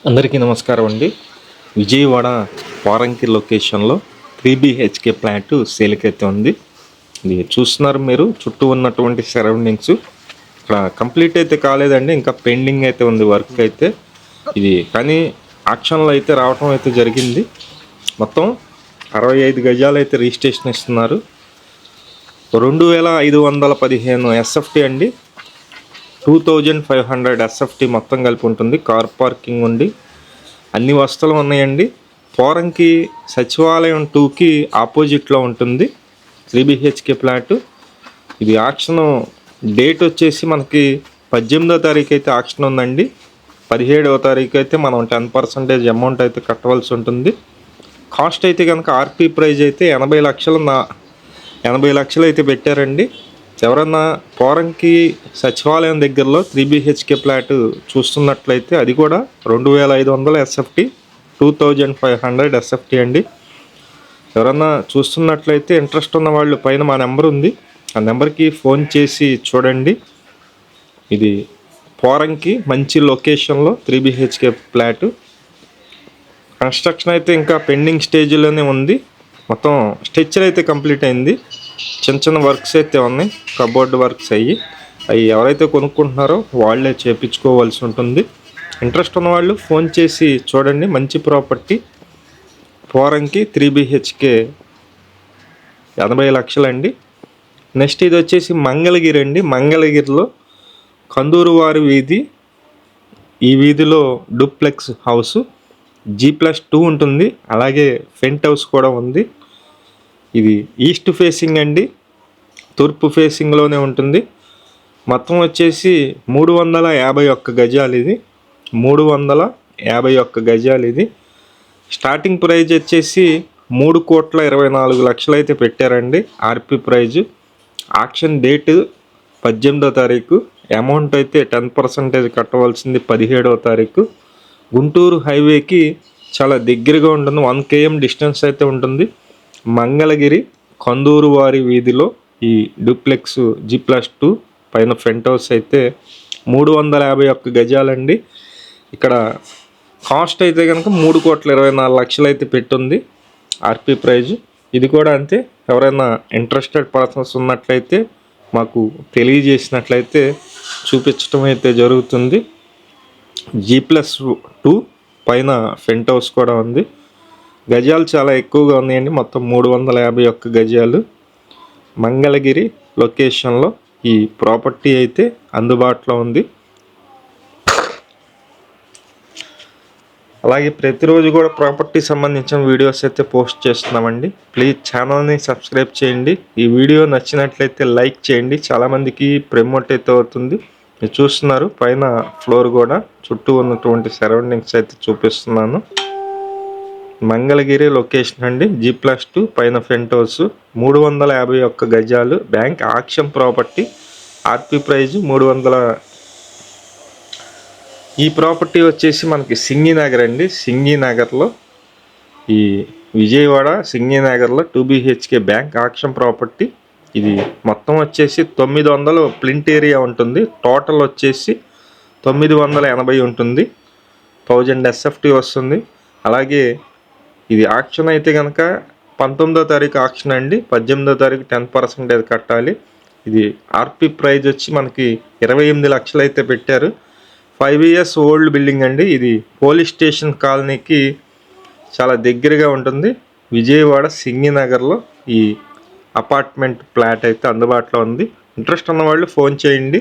అందరికీ నమస్కారం అండి. విజయవాడ వారంకి లొకేషన్లో 3 BHK ఫ్లాట్ సేల్కి అయితే ఉంది. ఇది చూస్తున్నారు మీరు, చుట్టూ ఉన్నటువంటి సరౌండింగ్స్. ఇక్కడ కంప్లీట్ అయితే కాలేదండి, ఇంకా పెండింగ్ అయితే ఉంది వర్క్ అయితే. ఇది కానీ ఆక్షన్లో అయితే రావటం అయితే జరిగింది. మొత్తం 65 గజాలు అయితే రిజిస్ట్రేషన్ ఇస్తున్నారు. 2515 SFT అండి, 2500 SFT మొత్తం కలిపి ఉంటుంది. కార్ పార్కింగ్ ఉండి అన్ని వస్తువులు ఉన్నాయండి. పోరంకి సచివాలయం 2కి ఆపోజిట్లో ఉంటుంది 3 BHK ఫ్లాట్. ఇది ఆక్షన్ డేట్ వచ్చేసి మనకి 18వ తారీఖు అయితే ఆక్షన్ ఉందండి. 17వ తారీఖు అయితే మనం 10% అమౌంట్ అయితే కట్టవలసి ఉంటుంది. కాస్ట్ అయితే కనుక ఆర్పీ ప్రైజ్ అయితే 80 లక్షలు అయితే పెట్టారండి. ఎవరన్నా పోరంకి సచివాలయం దగ్గరలో 3 BHK ఫ్లాట్ చూస్తున్నట్లయితే అది కూడా 2500 SFT, 2500 SFT అండి. ఎవరన్నా చూస్తున్నట్లయితే ఇంట్రెస్ట్ ఉన్న వాళ్ళు పైన మా నెంబర్ ఉంది, ఆ నెంబర్కి ఫోన్ చేసి చూడండి. ఇది పోరంకి మంచి లొకేషన్లో 3 BHK ఫ్లాట్. కన్స్ట్రక్షన్ అయితే ఇంకా పెండింగ్ స్టేజ్లోనే ఉంది. మొత్తం స్ట్రక్చర్ అయితే కంప్లీట్ అయింది. చిన్న వర్క్స్ అయితే ఉన్నాయి, కబోర్డ్ వర్క్స్ అవి ఎవరైతే కొనుక్కుంటున్నారో వాళ్ళే చేపించుకోవాల్సి ఉంటుంది. ఇంట్రెస్ట్ ఉన్న వాళ్ళు ఫోన్ చేసి చూడండి. మంచి ప్రాపర్టీ పోరంకి 3 BHK 80 లక్షలండి. నెక్స్ట్ ఇది వచ్చేసి మంగళగిరి అండి. మంగళగిరిలో కందూరు వారి వీధి. ఈ వీధిలో డూప్లెక్స్ హౌస్ G+2 ఉంటుంది, అలాగే ఫెంట్ హౌస్ కూడా ఉంది. ఇది ఈస్ట్ ఫేసింగ్ అండి, తూర్పు ఫేసింగ్లోనే ఉంటుంది. మొత్తం వచ్చేసి 351 గజాలు. ఇది 351 గజాలు. ఇది స్టార్టింగ్ ప్రైజ్ వచ్చేసి 3,24,00,000 అయితే పెట్టారండి ఆర్పి ప్రైజు. ఆక్షన్ డేట్ 18వ తారీఖు. అమౌంట్ అయితే 10% కట్టవలసింది 17వ తారీఖు. గుంటూరు హైవేకి చాలా దగ్గరగా ఉంటుంది, 1 km డిస్టెన్స్ అయితే ఉంటుంది. మంగళగిరి కందూరు వారి వీధిలో ఈ డూప్లెక్స్ G+2 పైన ఫ్రంట్ హౌస్ అయితే 351 గజాలండి. ఇక్కడ కాస్ట్ అయితే కనుక 3,24,00,000 అయితే పెట్టుంది ఆర్పి ప్రైజ్. ఇది కూడా అంతే. ఎవరైనా ఇంట్రెస్టెడ్ పర్సన్స్ ఉన్నట్లయితే మాకు తెలియజేసినట్లయితే చూపించడం అయితే జరుగుతుంది. G+2 పైన ఫ్రంట్ హౌస్ కూడా ఉంది. గజాలు చాలా ఎక్కువగా ఉన్నాయండి, మొత్తం 351 గజాలు. మంగళగిరి లొకేషన్లో ఈ ప్రాపర్టీ అయితే అందుబాటులో ఉంది. అలాగే ప్రతిరోజు కూడా ప్రాపర్టీ సంబంధించిన వీడియోస్ అయితే పోస్ట్ చేస్తున్నామండి. ప్లీజ్ ఛానల్ని సబ్స్క్రైబ్ చేయండి. ఈ వీడియో నచ్చినట్లయితే లైక్ చేయండి. చాలామందికి ప్రమోట్ అయితే అవుతుంది. మీరు చూస్తున్నారు పైన ఫ్లోర్ కూడా, చుట్టూ ఉన్నటువంటి సరౌండింగ్స్ అయితే చూపిస్తున్నాను. మంగళగిరి లొకేషన్ అండి, G+2 పైన ఫ్రంట్ హౌస్, 351 గజాలు. Bank auction property. RP price 300. ఈ ప్రాపర్టీ వచ్చేసి మనకి సింగినగర్ అండి. సింగినగర్లో, ఈ విజయవాడ సింగినగర్లో 2 BHK బ్యాంక్ ఆక్షన్ ప్రాపర్టీ. ఇది మొత్తం వచ్చేసి 900 ప్లింట్ ఏరియా ఉంటుంది. టోటల్ వచ్చేసి 980 ఉంటుంది. 1000 SFT వస్తుంది. అలాగే ఇది ఆక్షన్ అయితే కనుక 19వ తారీఖు ఆక్షన్ అండి. 18వ తారీఖు 10% కట్టాలి. ఇది ఆర్పి ప్రైజ్ వచ్చి మనకి 28 లక్షలు అయితే పెట్టారు. 5 years ఓల్డ్ బిల్డింగ్ అండి. ఇది పోలీస్ స్టేషన్ కాలనీకి చాలా దగ్గరగా ఉంటుంది. విజయవాడ సింగినగర్లో ఈ అపార్ట్మెంట్ ఫ్లాట్ అయితే అందుబాటులో ఉంది. ఇంట్రెస్ట్ ఉన్న వాళ్ళు ఫోన్ చేయండి.